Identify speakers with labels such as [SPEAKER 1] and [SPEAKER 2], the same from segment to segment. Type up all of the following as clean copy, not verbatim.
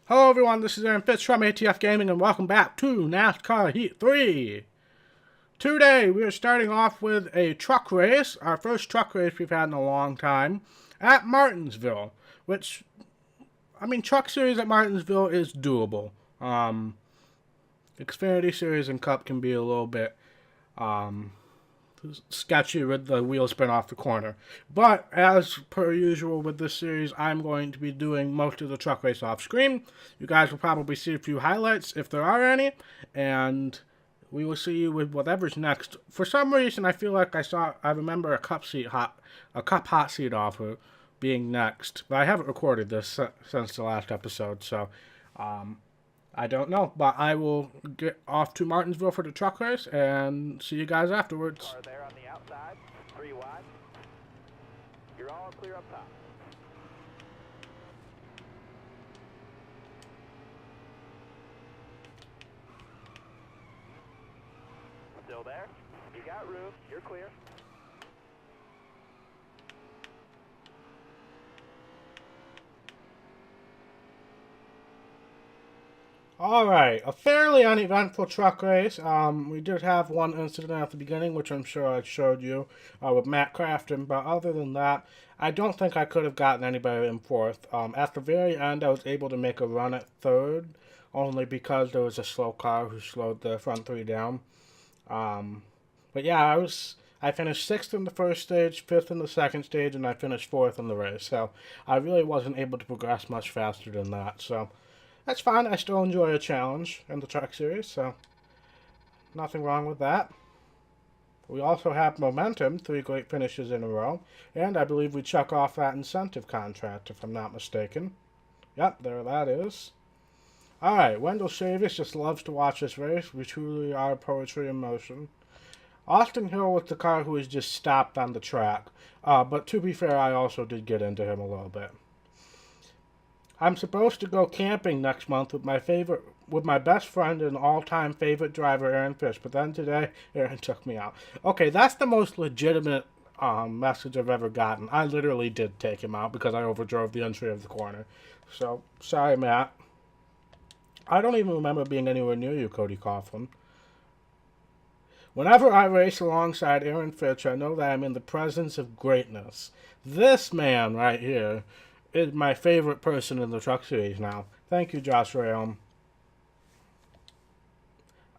[SPEAKER 1] Hello everyone, this is Aaron Fitz from ATF Gaming and welcome back to NASCAR Heat 3. Today we are starting off with a truck race, our first truck race we've had in a long time, at Martinsville. Which, Truck Series at Martinsville is doable. Xfinity Series and Cup can be a little bit sketchy with the wheel spin off the corner. But as per usual with this series, I'm going to be doing most of the truck race off screen. You guys will probably see a few highlights if there are any, and we will see you with whatever's next. For some reason, I feel like I remember a cup hot seat offer being next, but I haven't recorded this since the last episode, so I don't know, but I will get off to Martinsville for the truck race and see you guys afterwards.
[SPEAKER 2] Car there on the outside, 3 wide. You're all clear up top. Still there? You got room. You're clear.
[SPEAKER 1] Alright, a fairly uneventful truck race. We did have one incident at the beginning, which I'm sure I showed you, with Matt Crafton, but other than that, I don't think I could have gotten anybody in fourth. At the very end, I was able to make a run at third, only because there was a slow car who slowed the front three down. But yeah, I finished sixth in the first stage, fifth in the second stage, and I finished fourth in the race, so I really wasn't able to progress much faster than that, so that's fine. I still enjoy a challenge in the truck series, so nothing wrong with that. We also have momentum, 3 great finishes in a row, and I believe we check off that incentive contract, if I'm not mistaken. Yep, there that is. Alright, Wendell Chavis just loves to watch this race. We truly are poetry in motion. Austin Hill was the car who was just stopped on the track, but to be fair, I also did get into him a little bit. I'm supposed to go camping next month with my best friend and all-time favorite driver, Aaron Fish, but then today, Aaron took me out. Okay, that's the most legitimate message I've ever gotten. I literally did take him out because I overdrove the entry of the corner. So, sorry, Matt. I don't even remember being anywhere near you, Cody Coughlin. Whenever I race alongside Aaron Fitch, I know that I'm in the presence of greatness. This man right here is my favorite person in the truck series now. Thank you, Josh Rayom.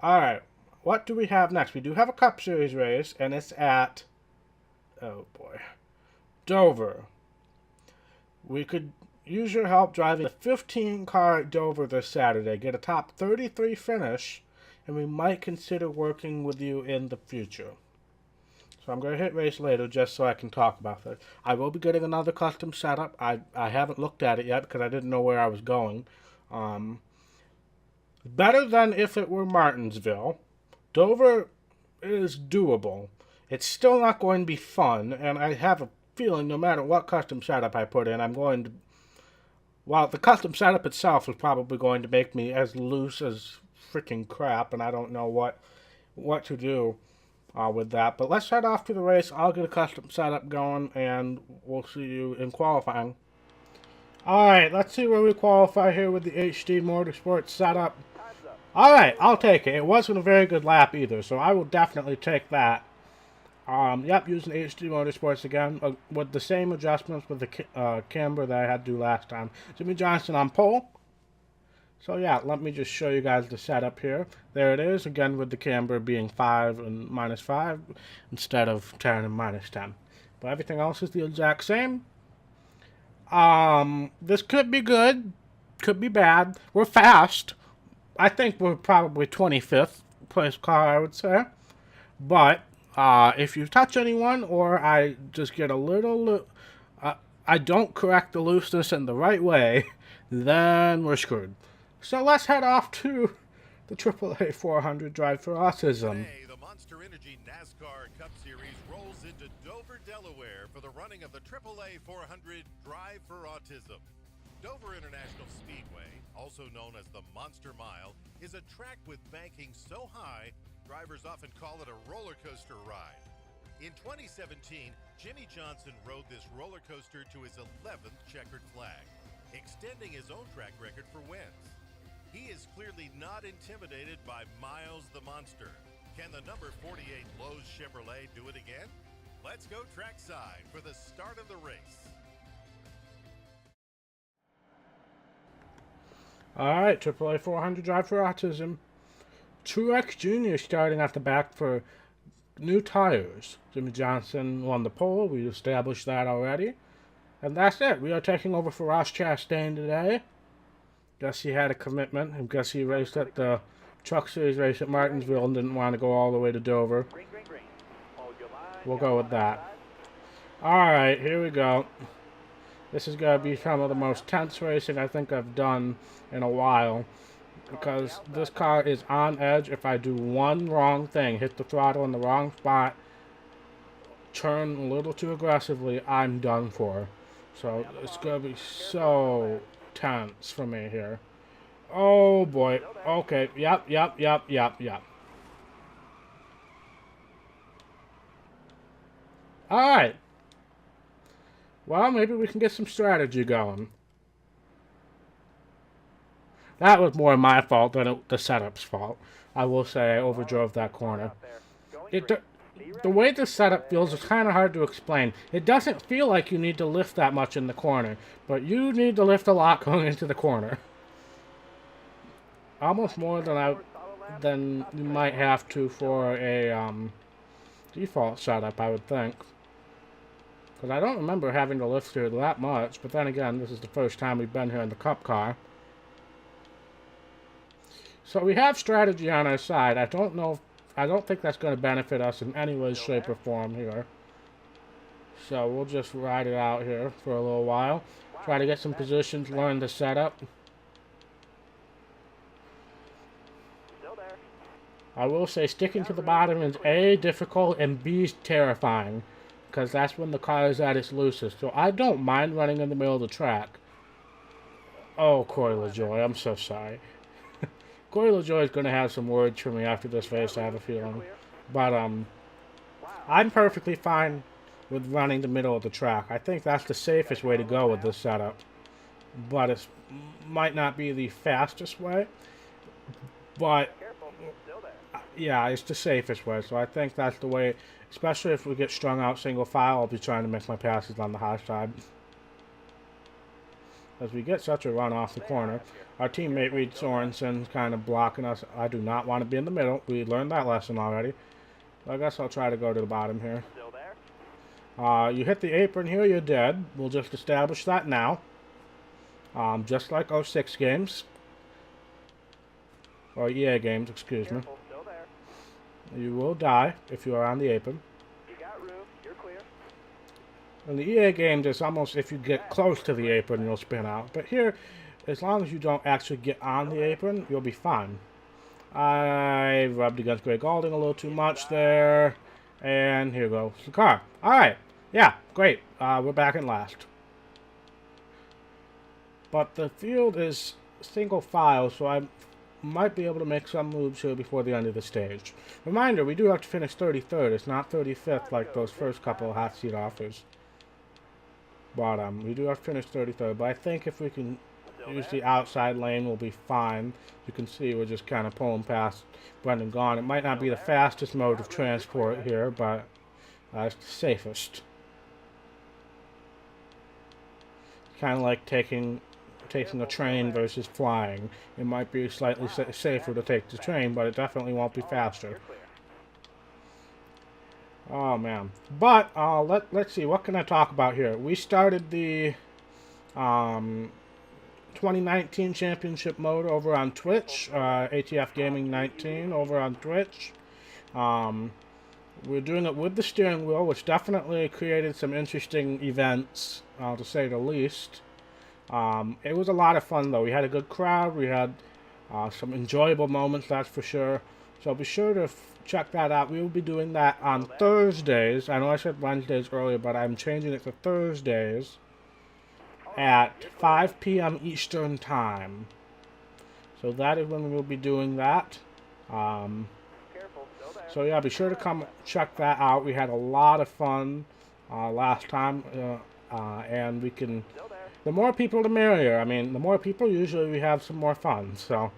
[SPEAKER 1] Alright, what do we have next? We do have a Cup Series race, and it's at, oh boy, Dover. We could use your help driving a 15-car at Dover this Saturday, get a top 33 finish, and we might consider working with you in the future. So I'm going to hit race later just so I can talk about it. I will be getting another custom setup. I haven't looked at it yet because I didn't know where I was going. Better than if it were Martinsville. Dover is doable. It's still not going to be fun, and I have a feeling no matter what custom setup I put in, I'm going to... Well, the custom setup itself is probably going to make me as loose as freaking crap, and I don't know what to do with that. But let's head off to the race. I'll get a custom setup going, and we'll see you in qualifying. Alright, let's see where we qualify here with the HD Motorsports setup. Alright, I'll take it. It wasn't a very good lap either, so I will definitely take that. Yep, using HD Motorsports again, with the same adjustments with the camber that I had to do last time. Jimmy Johnson on pole. So yeah, let me just show you guys the setup here. There it is, again with the camber being 5 and -5 instead of 10 and -10. But everything else is the exact same. This could be good, could be bad. We're fast. I think we're probably 25th place car, I would say. But if you touch anyone or I just get a little... I don't correct the looseness in the right way, then we're screwed. So let's head off to the AAA 400 Drive for Autism.
[SPEAKER 3] Today, the Monster Energy NASCAR Cup Series rolls into Dover, Delaware for the running of the AAA 400 Drive for Autism. Dover International Speedway, also known as the Monster Mile, is a track with banking so high, drivers often call it a roller coaster ride. In 2017, Jimmy Johnson rode this roller coaster to his 11th checkered flag. extending his own track record for wins. He is clearly not intimidated by Miles the Monster. Can the number 48 Lowe's Chevrolet do it again? Let's go trackside for the start of the race.
[SPEAKER 1] Alright, AAA 400 Drive for Autism. Truex Jr. starting at the back for new tires. Jimmy Johnson won the pole. We established that already. And that's it. We are taking over for Ross Chastain today. Guess he had a commitment. I guess he raced at the Truck Series race at Martinsville and didn't want to go all the way to Dover. We'll go with that. Alright, here we go. This is going to be some of the most tense racing I think I've done in a while. Because this car is on edge. If I do one wrong thing, hit the throttle in the wrong spot, turn a little too aggressively, I'm done for. So it's going to be so tense for me here. Oh boy. Okay. Yep. Alright. Well, maybe we can get some strategy going. That was more my fault than the setup's fault. I will say I overdrove that corner. The way the setup feels is kind of hard to explain. It doesn't feel like you need to lift that much in the corner, but you need to lift a lot going into the corner. Almost more than you might have to for a default setup, I would think. Because I don't remember having to lift here that much, but then again, this is the first time we've been here in the Cup car. So we have strategy on our side. I don't think that's going to benefit us in any way, shape, or form here. So we'll just ride it out here for a little while. Try to get some positions, learn the setup. I will say sticking to the bottom is A, difficult, and B, terrifying. Because that's when the car is at its loosest. So I don't mind running in the middle of the track. Oh, Corey LaJoy, I'm so sorry. Corey LaJoy is going to have some words for me after this race, I have a feeling. But, I'm perfectly fine with running the middle of the track. I think that's the safest way to go with this setup. But it might not be the fastest way. But, yeah, it's the safest way. So I think that's the way, especially if we get strung out single file, I'll be trying to make my passes on the high side. As we get such a run off the corner. Our teammate Reed Sorensen's kind of blocking us. I do not want to be in the middle. We learned that lesson already. I guess I'll try to go to the bottom here. You hit the apron here, you're dead. We'll just establish that now. Just like 06 games. Or EA games, excuse me. You will die if you are on the apron. In the EA games, it's almost if you get close to the apron, you'll spin out. But here, as long as you don't actually get on the apron, you'll be fine. I rubbed against Greg Galding a little too much there. And here goes the car. Alright. Yeah, great. We're back in last. But the field is single file, so I might be able to make some moves here before the end of the stage. Reminder, we do have to finish 33rd. It's not 35th like those first couple of half-seat offers. But we do have to finish 33rd. But I think if we can use the outside lane, we'll be fine. You can see we're just kind of pulling past Brendan Gaughan. It might not be the fastest mode of transport here, but it's the safest. Kind of like taking a train versus flying. It might be slightly safer to take the train, but it definitely won't be faster. Oh man. But let's see, what can I talk about here? We started the 2019 championship mode over on Twitch, ATF Gaming 19 over on Twitch. We're doing it with the steering wheel, which definitely created some interesting events, to say the least. It was a lot of fun though. We had a good crowd. We had some enjoyable moments, that's for sure. So be sure to check that out. We will be doing that on Thursdays. I know I said Wednesdays earlier, but I'm changing it to Thursdays at 5 p.m. Eastern Time. So that is when we'll be doing that. So yeah, be sure to come check that out. We had a lot of fun last time, and we can the more people, the merrier. I mean, the more people, usually we have some more fun. So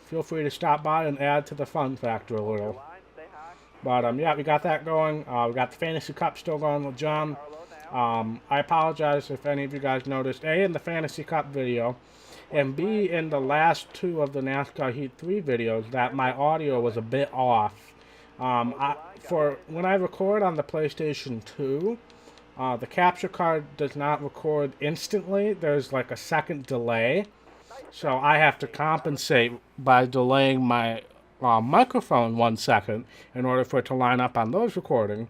[SPEAKER 1] feel free to stop by and add to the fun factor a little.
[SPEAKER 2] Line, stay high.
[SPEAKER 1] But yeah, we got that going. We got the Fantasy Cup still going with John.
[SPEAKER 2] Carlo now.
[SPEAKER 1] I apologize if any of you guys noticed, A, in the Fantasy Cup video, and B, in the last two of the NASCAR Heat 3 videos, that my audio was a bit off. For when I record on the PlayStation 2, the capture card does not record instantly. There's like a second delay. So I have to compensate by delaying my microphone 1 second in order for it to line up on those recordings.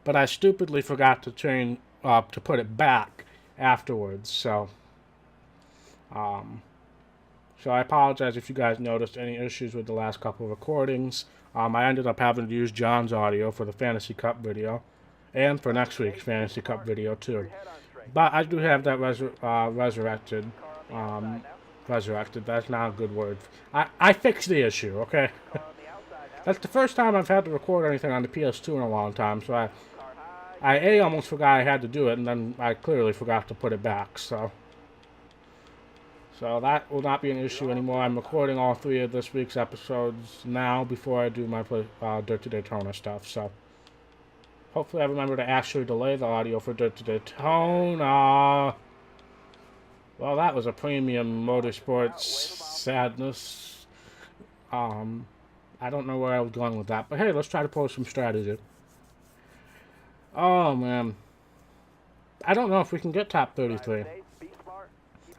[SPEAKER 1] But I stupidly forgot to to put it back afterwards. So I apologize if you guys noticed any issues with the last couple of recordings. I ended up having to use John's audio for the Fantasy Cup video and for next week's Fantasy Cup video too. But I do have that resurrected. Resurrected, that's not a good word. I fixed the issue, okay? That's the first time I've had to record anything on the PS2 in a long time, so I almost forgot I had to do it, and then I clearly forgot to put it back, so that will not be an issue anymore. I'm recording all 3 of this week's episodes now before I do my Dirt to Daytona stuff, so hopefully I remember to actually delay the audio for Dirt to Daytona. Well, that was a premium motorsports sadness. I don't know where I was going with that, but hey, let's try to pull some strategy. Oh, man. I don't know if we can get top 33.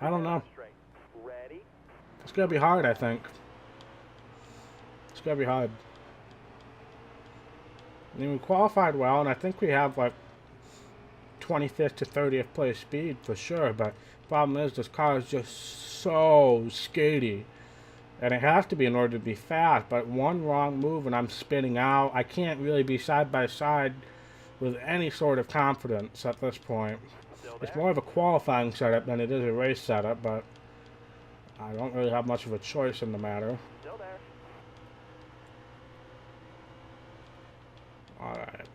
[SPEAKER 1] I don't know. It's going to be hard, I think. It's going to be hard. I mean, we qualified well, and I think we have, like, 25th to 30th place speed for sure, but the problem is this car is just so skatey. And it has to be in order to be fast, but one wrong move and I'm spinning out. I can't really be side by side with any sort of confidence at this point. It's more of a qualifying setup than it is a race setup, but I don't really have much of a choice in the matter.
[SPEAKER 2] Still there.
[SPEAKER 1] Alright.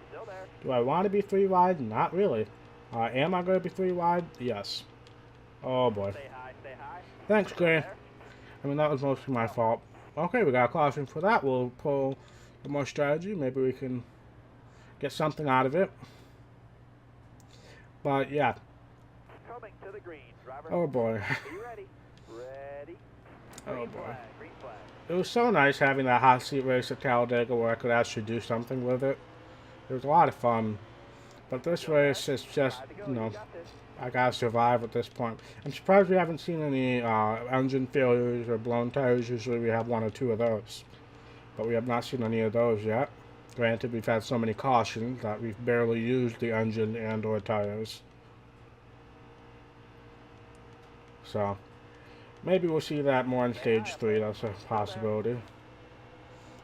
[SPEAKER 2] Still there.
[SPEAKER 1] Do I want to be 3 wide? Not really. Am I going to be 3 wide? Yes. Oh boy.
[SPEAKER 2] Stay high, stay high.
[SPEAKER 1] Thanks, Gray. I mean, that was mostly my fault. Okay, we got a caution for that. We'll pull more strategy. Maybe we can get something out of it. But, yeah.
[SPEAKER 2] Coming to the green, driver.
[SPEAKER 1] Oh, boy.
[SPEAKER 2] Are you ready? Ready.
[SPEAKER 1] Oh,
[SPEAKER 2] Green
[SPEAKER 1] boy.
[SPEAKER 2] flag, green flag.
[SPEAKER 1] It was so nice having that hot seat race at Talladega where I could actually do something with it. It was a lot of fun. But this race is just, you know, I gotta survive at this point. I'm surprised we haven't seen any engine failures or blown tires. Usually we have 1 or 2 of those. But we have not seen any of those yet. Granted, we've had so many cautions that we've barely used the engine and or tires. So, maybe we'll see that more in Stage 3. That's a possibility.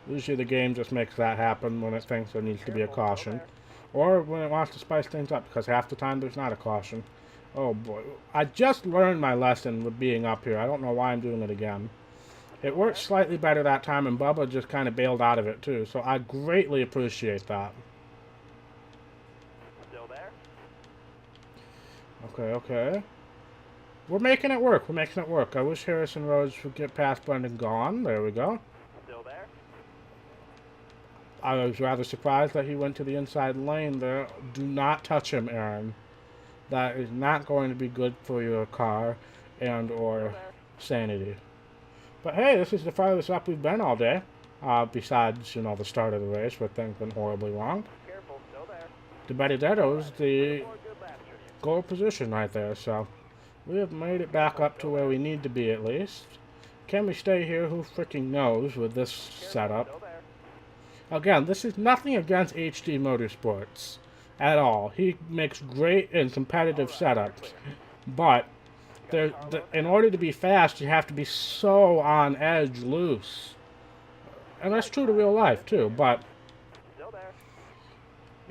[SPEAKER 1] Usually the game just makes that happen when it thinks there needs to be a caution. Or when it wants to spice things up, because half the time there's not a caution. Oh boy. I just learned my lesson with being up here. I don't know why I'm doing it again. It worked slightly better that time, and Bubba just kind of bailed out of it too. So I greatly appreciate that.
[SPEAKER 2] Still there.
[SPEAKER 1] Okay, okay. We're making it work. We're making it work. I wish Harrison Rhodes would get past Brendan Gaughan. There we go.
[SPEAKER 2] Still there.
[SPEAKER 1] I was rather surprised that he went to the inside lane there. Do not touch him, Aaron. That is not going to be good for your car and or sanity. But hey, this is the farthest up we've been all day. Besides, you know, the start of the race where things went horribly wrong.
[SPEAKER 2] Careful, still there.
[SPEAKER 1] The Benedetto's the
[SPEAKER 2] 4 good laps for you.
[SPEAKER 1] goal position right there, so we have made it back up to where we need to be at least. Can we stay here? Who freaking knows with this setup?
[SPEAKER 2] Still there.
[SPEAKER 1] Again, this is nothing against HD Motorsports at all. He makes great and competitive setups, but in order to be fast, you have to be so on edge loose. And that's true to real life too, but
[SPEAKER 2] Still there.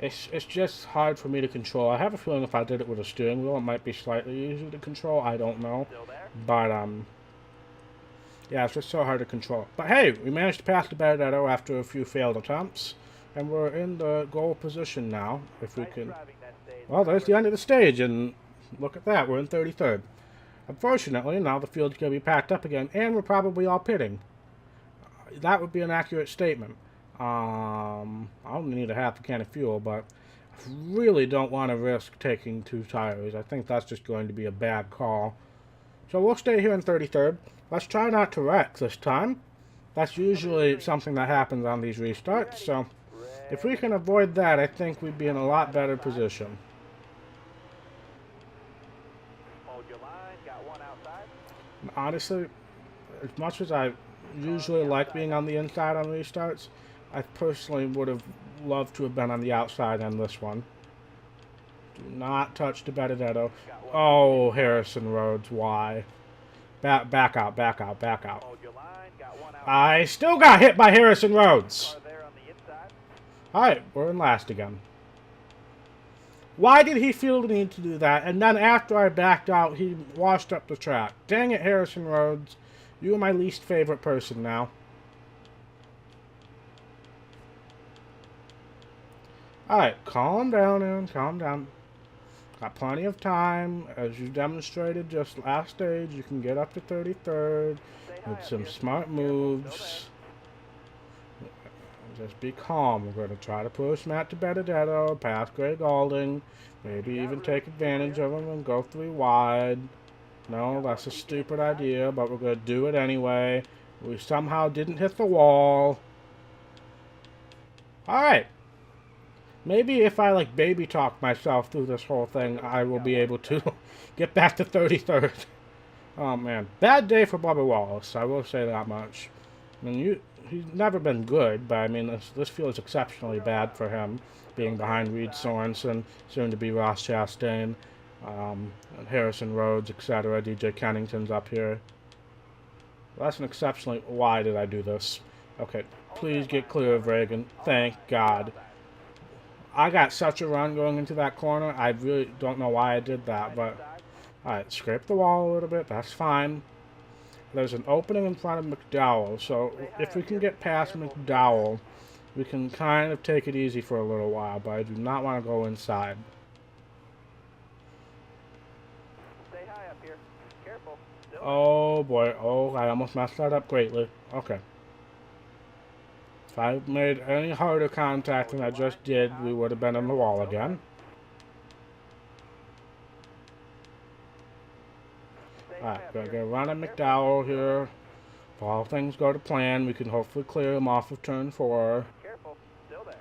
[SPEAKER 1] it's just hard for me to control. I have a feeling if I did it with a steering wheel, it might be slightly easier to control. I don't know.
[SPEAKER 2] Still there.
[SPEAKER 1] But, yeah, it's just so hard to control. But hey, we managed to pass the Benedetto after a few failed attempts. And we're in the goal position now, if we
[SPEAKER 2] Nice
[SPEAKER 1] can.
[SPEAKER 2] driving that stage.
[SPEAKER 1] Well, there's the end of the stage, and look at that. We're in 33rd. Unfortunately, now the field's going to be packed up again, and we're probably all pitting. That would be an accurate statement. I only need a half a can of fuel, but I really don't want to risk taking 2 tires. I think that's just going to be a bad call. So we'll stay here in 33rd. Let's try not to wreck this time. That's usually something that happens on these restarts, so if we can avoid that, I think we'd be in a lot better position.
[SPEAKER 2] Hold your line. Got one outside.
[SPEAKER 1] Honestly, as much as I usually like being on the inside on restarts, I personally would have loved to have been on the outside on this one. Do not touch the Benedetto. Oh, Harrison Rhodes, why? Back out, back out, back out.
[SPEAKER 2] Hold your line. Got one outside.
[SPEAKER 1] I still got hit by Harrison Rhodes.
[SPEAKER 2] Car there on the inside.
[SPEAKER 1] Alright, we're in last again. Why did he feel the need to do that? And then after I backed out, he washed up the track. Dang it, Harrison Rhodes. You are my least favorite person now. Alright, calm down, Aaron. Calm down. Got plenty of time. As you demonstrated just last stage, you can get up to 33rd with some smart moves. Just be calm. We're going to try to push Matt to Benedetto, past Greg Alding, maybe even take advantage of him and go 3 wide. No, that's a stupid idea, but we're going to do it anyway. We somehow didn't hit the wall. Alright. Maybe if I, like, baby talk myself through this whole thing, I will be able to get back to 33rd. Oh, man. Bad day for Bubba Wallace, I will say that much. I mean, he's never been good, but, I mean, this feels exceptionally bad for him, being behind Reed Sorensen, soon to be Ross Chastain, and Harrison Rhodes, etc. DJ Kennington's up here. Well, that's an exceptionally... Why did I do this? Okay, please get clear of Reagan. Thank God. I got such a run going into that corner. I really don't know why I did that, but... Alright, scrape the wall a little bit. That's fine. There's an opening in front of McDowell, so if we can get past McDowell, we can kind of take it easy for a little while, but I do not want to go inside.
[SPEAKER 2] Stay high up here. Careful. Still
[SPEAKER 1] Oh boy, oh, I almost messed that up greatly. Okay. If I made any harder contact than I just did, we would have been on the wall again. Alright, gonna run at McDowell here. If all things go to plan, we can hopefully clear him off of turn 4.
[SPEAKER 2] careful. Still there.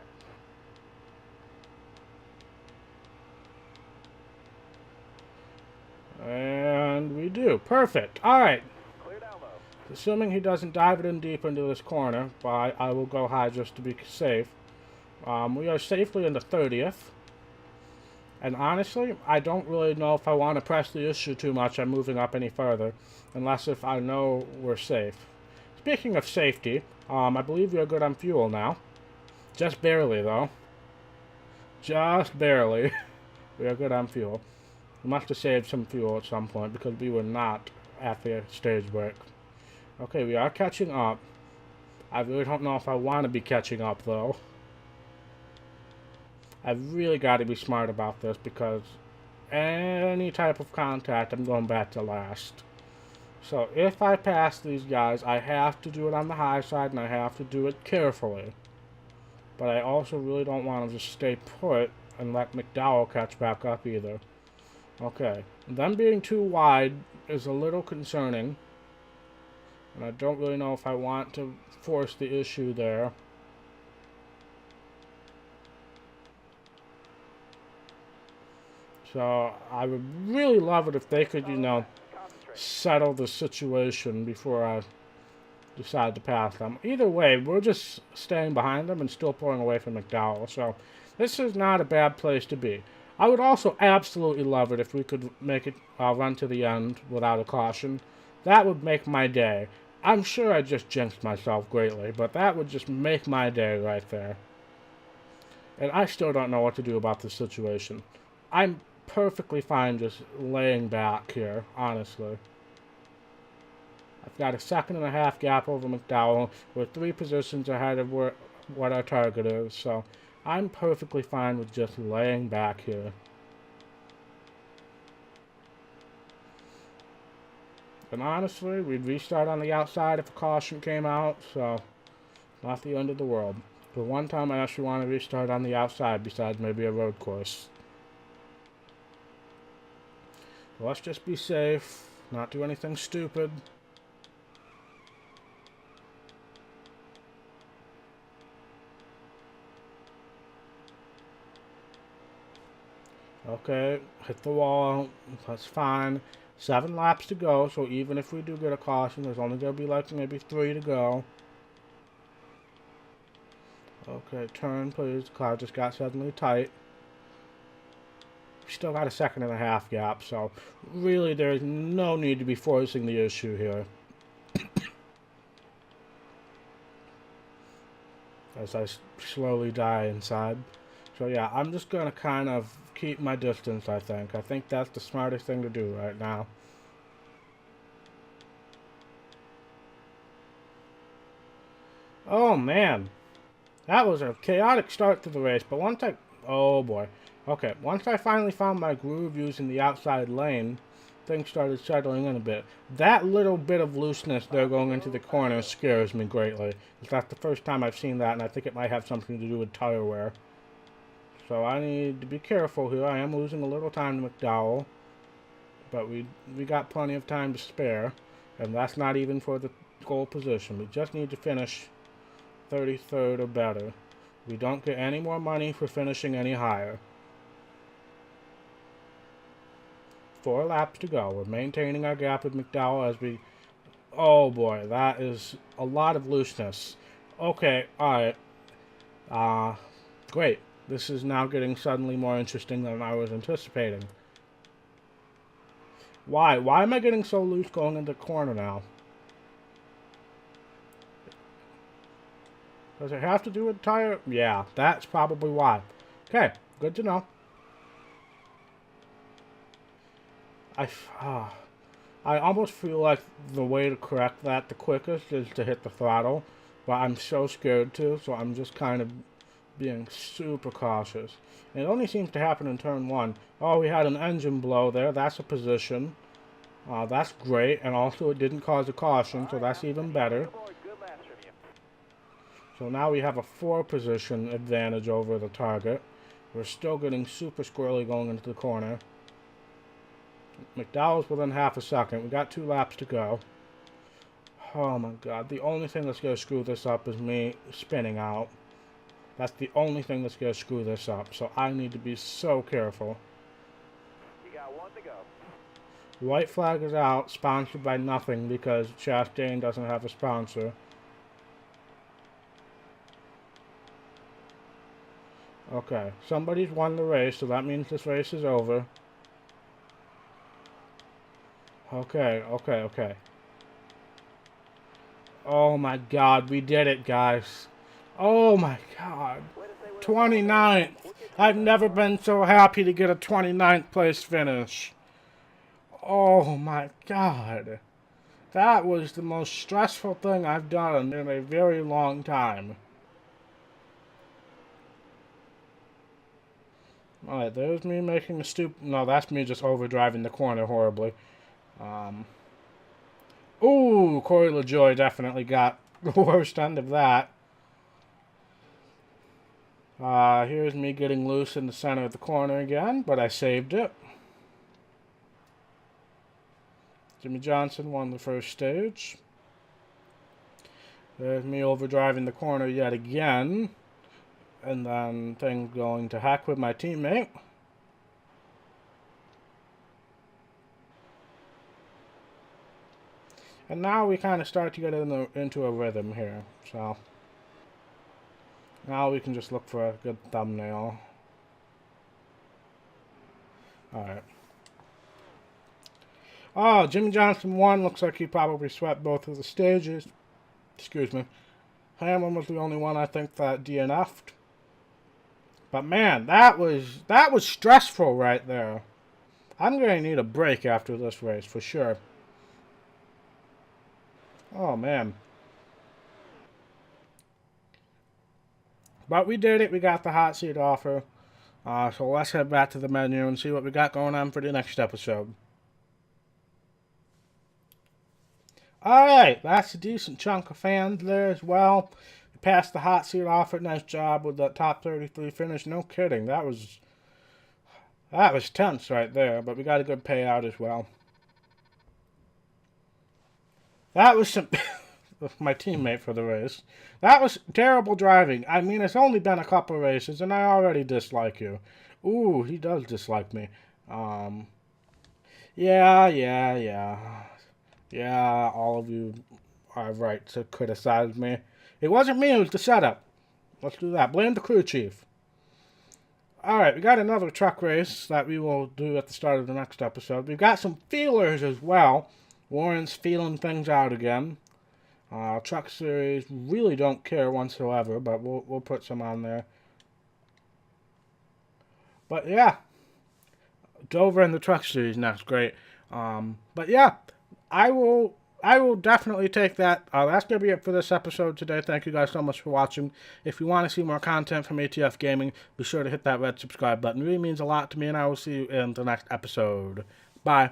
[SPEAKER 1] And we do. Perfect. Alright.
[SPEAKER 2] Clear down low.
[SPEAKER 1] Assuming he doesn't dive it in deep into this corner, but I will go high just to be safe. We are safely in the 30th. And honestly, I don't really know if I want to press the issue too much on moving up any further, unless if I know we're safe. Speaking of safety, I believe we are good on fuel now. Just barely, though. Just barely. We are good on fuel. We must have saved some fuel at some point, because we were not at the stage break. Okay, we are catching up. I really don't know if I want to be catching up, though. I've really got to be smart about this, because any type of contact, I'm going back to last. So if I pass these guys, I have to do it on the high side, and I have to do it carefully. But I also really don't want to just stay put and let McDowell catch back up either. Okay, them being too wide is a little concerning. And I don't really know if I want to force the issue there. So I would really love it if they could, you know, settle the situation before I decide to pass them. Either way, we're just staying behind them and still pulling away from McDowell. So this is not a bad place to be. I would also absolutely love it if we could make it run to the end without a caution. That would make my day. I'm sure I just jinxed myself greatly, but that would just make my day right there. And I still don't know what to do about this situation. I'm perfectly fine just laying back here, honestly. I've got a 1.5 second gap over McDowell. We're 3 positions ahead of what our target is, so I'm perfectly fine with just laying back here. And honestly, we'd restart on the outside if a caution came out, so not the end of the world. The one time I actually want to restart on the outside besides maybe a road course. So let's just be safe, not do anything stupid. Okay, hit the wall. That's fine. 7 laps to go, so even if we do get a caution, there's only going to be like maybe 3 to go. Okay, turn please. The car just got suddenly tight. We still got a 1.5 gap, so really there's no need to be forcing the issue here. As I slowly die inside. So yeah, I'm just going to kind of keep my distance, I think. I think that's the smartest thing to do right now. Oh man, that was a chaotic start to the race, but once I... Oh boy. Okay, once I finally found my groove using the outside lane, things started settling in a bit. That little bit of looseness there going into the corner scares me greatly. That's the first time I've seen that, and I think it might have something to do with tire wear. So I need to be careful here. I am losing a little time to McDowell, but we got plenty of time to spare, and that's not even for the goal position. We just need to finish 33rd or better. We don't get any more money for finishing any higher. 4 laps to go. We're maintaining our gap with McDowell as we... Oh boy, that is a lot of looseness. Okay, alright. Great. This is now getting suddenly more interesting than I was anticipating. Why? Why am I getting so loose going into the corner now? Does it have to do with tire? Yeah, that's probably why. Okay, good to know. I almost feel like the way to correct that the quickest is to hit the throttle, but I'm so scared to, so I'm just kind of being super cautious. And it only seems to happen in turn 1. Oh, we had an engine blow there. That's a position. That's great, and also it didn't cause a caution, so that's even better. So now we have a 4-position advantage over the target. We're still getting super squirrely going into the corner. McDowell's within half a second. We got 2 laps to go. Oh my god. The only thing that's going to screw this up is me spinning out. That's the only thing that's going to screw this up. So I need to be so careful.
[SPEAKER 2] You got 1 to go.
[SPEAKER 1] White flag is out, sponsored by nothing because Chastain doesn't have a sponsor. Okay, somebody's won the race, so that means this race is over. Okay. Oh my god, we did it, guys. Oh my god. 29th. I've never been so happy to get a 29th place finish. Oh my god. That was the most stressful thing I've done in a very long time. Alright, there's me making a stupid... No, that's me just overdriving the corner horribly. Ooh, Corey LaJoy definitely got the worst end of that. Here's me getting loose in the center of the corner again, but I saved it. Jimmy Johnson won the first stage. There's me overdriving the corner yet again. And then things going to heck with my teammate. And now we kind of start to get into a rhythm here. So now we can just look for a good thumbnail. Alright. Oh, Jimmy Johnson won. Looks like he probably swept both of the stages. Excuse me. Hamlin was the only one I think that DNF'd. But man, that was stressful right there. I'm going to need a break after this race for sure. Oh man. But we did it. We got the hot seat offer. So let's head back to the menu and see what we got going on for the next episode. Alright, that's a decent chunk of fans there as well. You passed the hot seat offer. Nice job with that top 33 finish. No kidding. That was tense right there, but we got a good payout as well. That was some... my teammate for the race. That was terrible driving. I mean, it's only been a couple races, and I already dislike you. Ooh, he does dislike me. Yeah, all of you are right to criticize me. It wasn't me, it was the setup. Let's do that. Blame the crew chief. Alright, we got another truck race that we will do at the start of the next episode. We've got some feelers as well. Warren's feeling things out again. Truck series, really don't care whatsoever, but we'll put some on there. But yeah, Dover and the truck series next, great. But yeah, I will definitely take that. That's going to be it for this episode today. Thank you guys so much for watching. If you want to see more content from ATF Gaming, be sure to hit that red subscribe button. It really means a lot to me, and I will see you in the next episode. Bye.